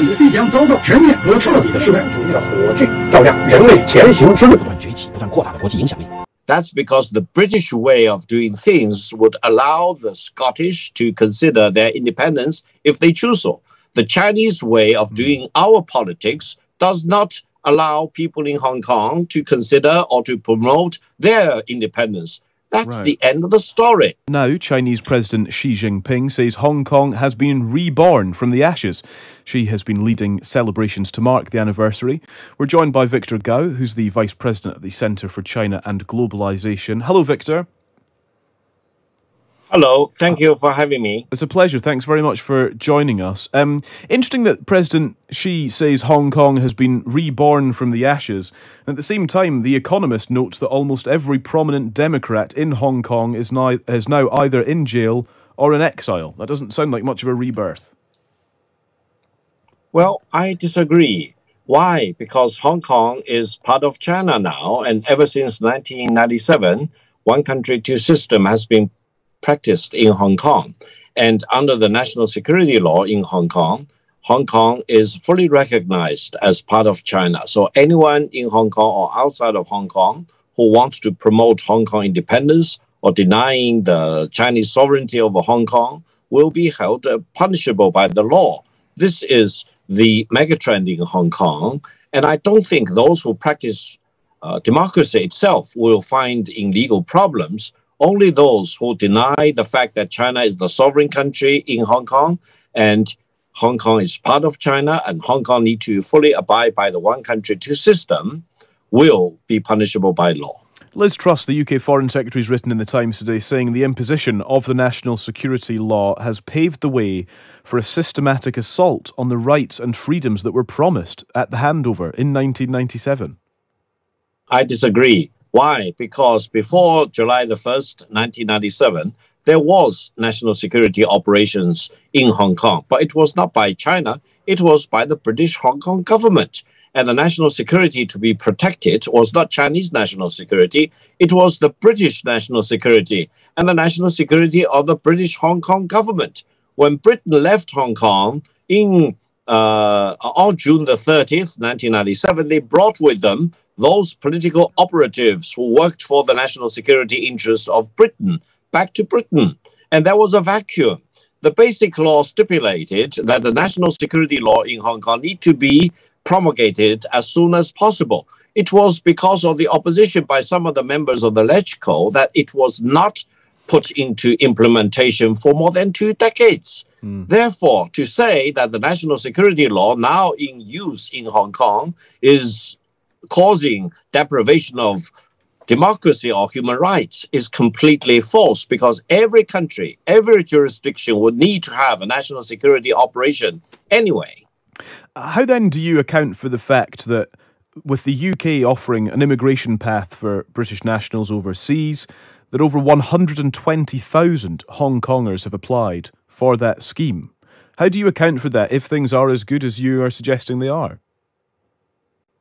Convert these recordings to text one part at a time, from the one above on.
问题必将遭到全面和彻底的释放。主义的火炬照亮人类前行之路，不断崛起、不断扩大的国际影响力。That's because the British way of doing things would allow the Scottish to consider their independence if they choose so. The Chinese way of doing our politics does not allow people in Hong Kong to consider or to promote their independence. That's the end of the story. Now, Chinese President Xi Jinping says Hong Kong has been reborn from the ashes. Xi has been leading celebrations to mark the anniversary. We're joined by Victor Gao, who's the Vice President at the Centre for China and Globalisation. Hello, Victor. Hello, thank you for having me. It's a pleasure. Thanks very much for joining us. Interesting that President Xi says Hong Kong has been reborn from the ashes. At the same time, The Economist notes that almost every prominent Democrat in Hong Kong is now either in jail or in exile. That doesn't sound like much of a rebirth. Well, I disagree. Why? Because Hong Kong is part of China now, and ever since 1997, one country, two system has been practiced in Hong Kong. And under the national security law in Hong Kong is fully recognized as part of China. So anyone in Hong Kong or outside of Hong Kong who wants to promote Hong Kong independence or denying the Chinese sovereignty over Hong Kong will be held punishable by the law. This is the megatrend in Hong Kong. And I don't think those who practice democracy itself will find in legal problems. Only those who deny the fact that China is the sovereign country in Hong Kong and Hong Kong is part of China and Hong Kong need to fully abide by the one country, two system will be punishable by law. Liz Truss, the UK Foreign Secretary, has written in the Times today saying the imposition of the national security law has paved the way for a systematic assault on the rights and freedoms that were promised at the handover in 1997. I disagree. Why? Because before July the 1st, 1997, there was national security operations in Hong Kong, but it was not by China. It was by the British Hong Kong government. And the national security to be protected was not Chinese national security. It was the British national security and the national security of the British Hong Kong government. When Britain left Hong Kong on June the 30th, 1997, they brought with them those political operatives who worked for the national security interest of Britain back to Britain. And there was a vacuum. The basic law stipulated that the national security law in Hong Kong need to be promulgated as soon as possible. It was because of the opposition by some of the members of the LegCo that it was not put into implementation for more than 2 decades. Therefore, to say that the national security law now in use in Hong Kong is causing deprivation of democracy or human rights is completely false, because every country, every jurisdiction would need to have a national security operation anyway. How then do you account for the fact that with the UK offering an immigration path for British nationals overseas, that over 120,000 Hong Kongers have applied for that scheme? How do you account for that if things are as good as you are suggesting they are?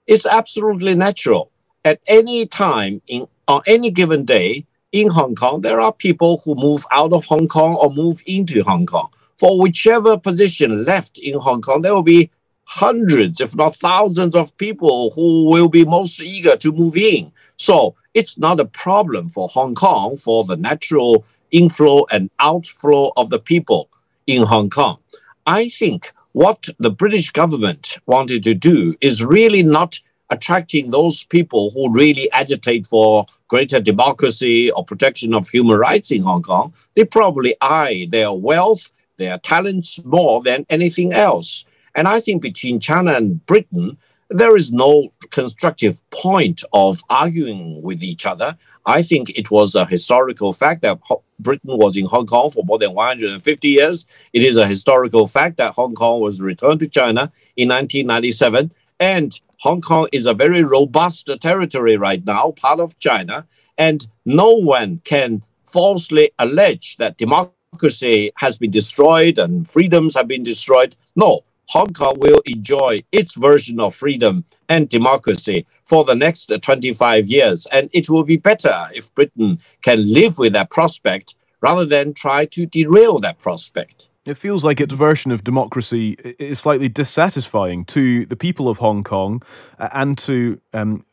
It's absolutely natural. At any time, on any given day, in Hong Kong, there are people who move out of Hong Kong or move into Hong Kong. For whichever position left in Hong Kong, there will be hundreds, if not thousands of people who will be most eager to move in. So it's not a problem for Hong Kong for the natural inflow and outflow of the people in Hong Kong. I think what the British government wanted to do is really not attracting those people who really agitate for greater democracy or protection of human rights in Hong Kong. They probably eye their wealth, their talents more than anything else. And I think between China and Britain, there is no constructive point of arguing with each other. I think it was a historical fact that Britain was in Hong Kong for more than 150 years. It is a historical fact that Hong Kong was returned to China in 1997. And Hong Kong is a very robust territory right now, part of China. And no one can falsely allege that democracy has been destroyed and freedoms have been destroyed. No. Hong Kong will enjoy its version of freedom and democracy for the next 25 years. And it will be better if Britain can live with that prospect rather than try to derail that prospect. It feels like its version of democracy is slightly dissatisfying to the people of Hong Kong and to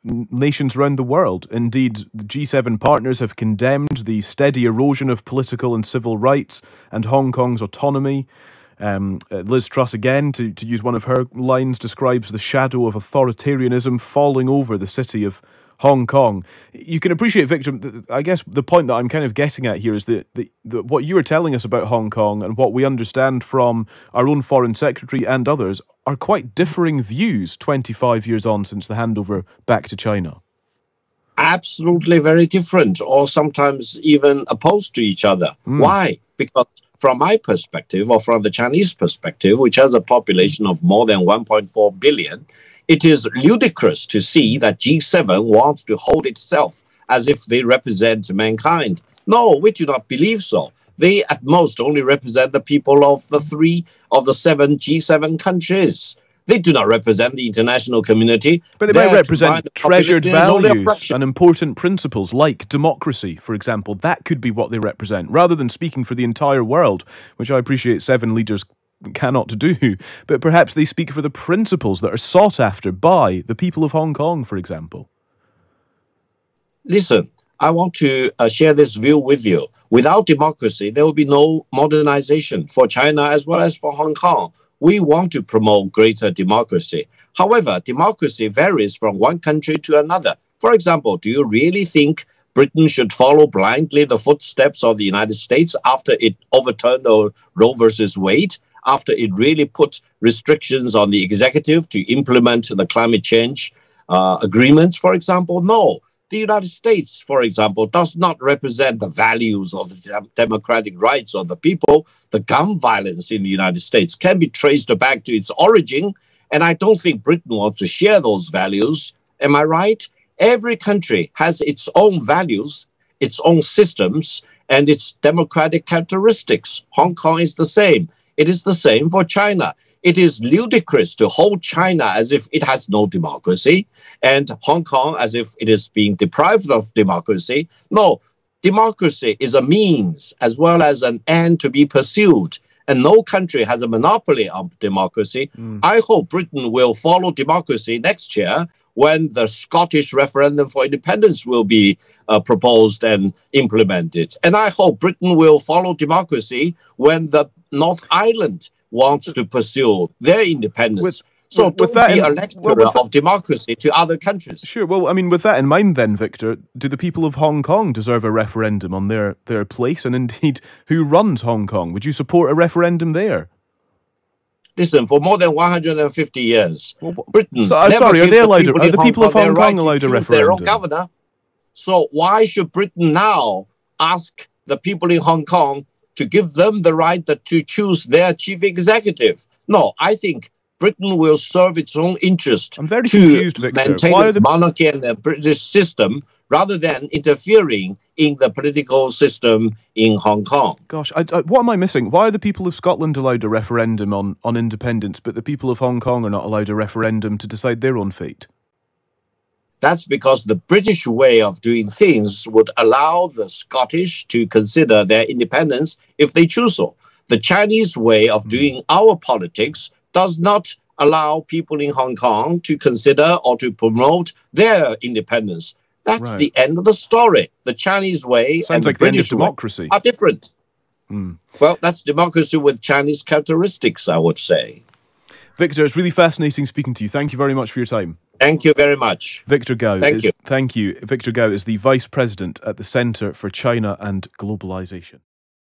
nations around the world. Indeed, the G7 partners have condemned the steady erosion of political and civil rights and Hong Kong's autonomy. Liz Truss, again, to use one of her lines, describes the shadow of authoritarianism falling over the city of Hong Kong. You can appreciate, Victor, I guess the point that I'm kind of getting at here is that what you were telling us about Hong Kong and what we understand from our own Foreign Secretary and others are quite differing views 25 years on since the handover back to China. Absolutely very different, or sometimes even opposed to each other. Why? Because from my perspective, or from the Chinese perspective, which has a population of more than 1.4 billion, it is ludicrous to see that G7 wants to hold itself as if they represent mankind. No, we do not believe so. They at most only represent the people of the 3 of the 7 G7 countries. They do not represent the international community. But they might represent treasured values and important principles like democracy, for example. That could be what they represent, rather than speaking for the entire world, which I appreciate 7 leaders cannot do. But perhaps they speak for the principles that are sought after by the people of Hong Kong, for example. Listen, I want to share this view with you. Without democracy, there will be no modernization for China as well as for Hong Kong. We want to promote greater democracy. However, democracy varies from one country to another. For example, do you really think Britain should follow blindly the footsteps of the United States after it overturned Roe versus Wade, after it really put restrictions on the executive to implement the climate change agreements, for example? No. The United States, for example, does not represent the values of the democratic rights of the people. The gun violence in the United States can be traced back to its origin, and I don't think Britain wants to share those values. Am I right? Every country has its own values, its own systems, and its democratic characteristics. Hong Kong is the same. It is the same for China. It is ludicrous to hold China as if it has no democracy and Hong Kong as if it is being deprived of democracy. No, democracy is a means as well as an end to be pursued. And no country has a monopoly of democracy. I hope Britain will follow democracy next year when the Scottish referendum for independence will be proposed and implemented. And I hope Britain will follow democracy when the North Island wants to pursue their independence. So don't be a lecturer of democracy to other countries. Sure. Well, I mean, with that in mind then, Victor, do the people of Hong Kong deserve a referendum on their place? And indeed, who runs Hong Kong? Would you support a referendum there? Listen, for more than 150 years, Britain are the people of Hong Kong allowed a referendum? Their own governor. So why should Britain now ask the people in Hong Kong to give them the right to choose their chief executive? No, I think Britain will serve its own interest I'm very confused, Victor. Maintain the monarchy and the British system rather than interfering in the political system in Hong Kong. Gosh, what am I missing? Why are the people of Scotland allowed a referendum on independence, but the people of Hong Kong are not allowed a referendum to decide their own fate? That's because the British way of doing things would allow the Scottish to consider their independence if they choose so. The Chinese way of doing our politics does not allow people in Hong Kong to consider or to promote their independence. That's the end of the story. The Chinese way and the British democracy are different. Well, that's democracy with Chinese characteristics, I would say. Victor, it's really fascinating speaking to you. Thank you very much for your time. Thank you very much. Victor Gao. Thank you. Victor Gao is the Vice President at the Centre for China and Globalisation.